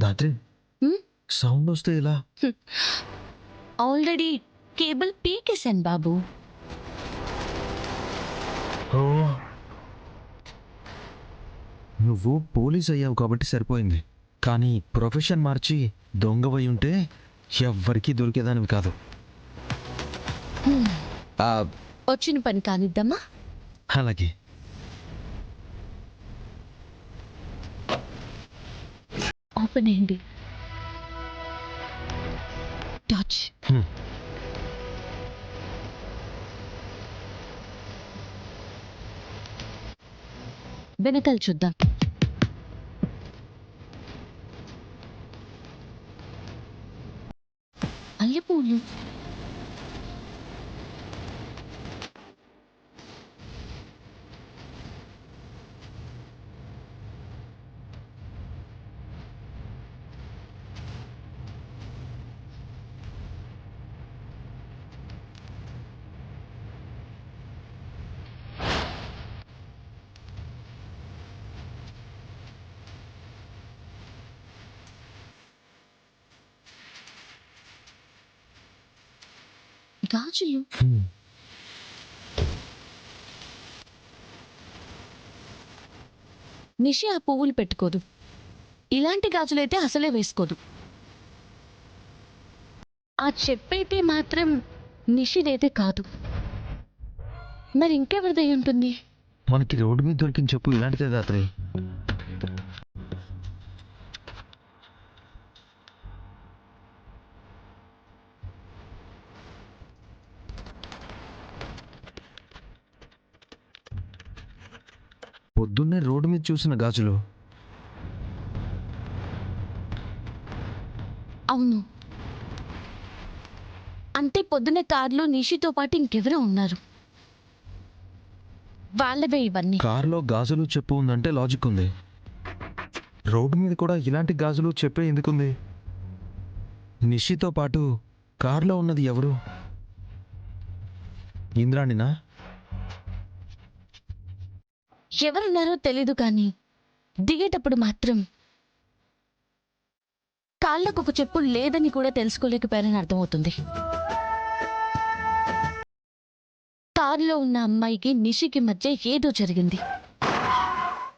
Dhatri sound వస్తే ఇలా already cable పీకేశాను బాబు. నువ్వు పోలీస్ అయ్యావు కాబట్టి సరిపోయింది, కానీ ప్రొఫెషన్ మార్చి దొంగవై ఉంటే ఎవ్వరికీ దొరికేదానివి కాదు. వచ్చిన పని కానిద్దామా? అలాగే. ఓపెన్ అయ్యండి. టచ్. వెనకాల చూద్దాం. అల్లెపూలు. గాజులు. నిషి ఆ పువ్వులు పెట్టుకోదు. ఇలాంటి గాజులైతే అసలే వేసుకోదు. ఆ చెప్పైతే మాత్రం నిషిదైతే కాదు. మరి ఇంకెవరిదై ఉంటుంది? మనకి రోడ్డు మీద దొరికిన చెప్పు ఇలాంటిదే దాత్రి. పొద్దున్నే రోడ్డు మీద చూసిన గాజులు. అవును, అంటే పొద్దునే కారులో నిషితో పాటు ఇంకెవరో ఉన్నారు. వాళ్ళవే ఇవన్నీ. కారులో గాజులు చెప్పు ఉందంటే లాజిక్ ఉంది. రోడ్డు మీద కూడా ఇలాంటి గాజులు చెప్పే ఎందుకుంది? నిషితో పాటు కారులో ఉన్నది ఎవరు? ఇంద్రాణినా? ఎవరున్నారో తెలీదు, కానీ దిగేటప్పుడు మాత్రం కాళ్ళకు ఒక చెప్పు లేదని కూడా తెలుసుకోలేకపోయారని అర్థమవుతుంది. కారులో ఉన్న అమ్మాయికి నిషికి మధ్య ఏదో జరిగింది.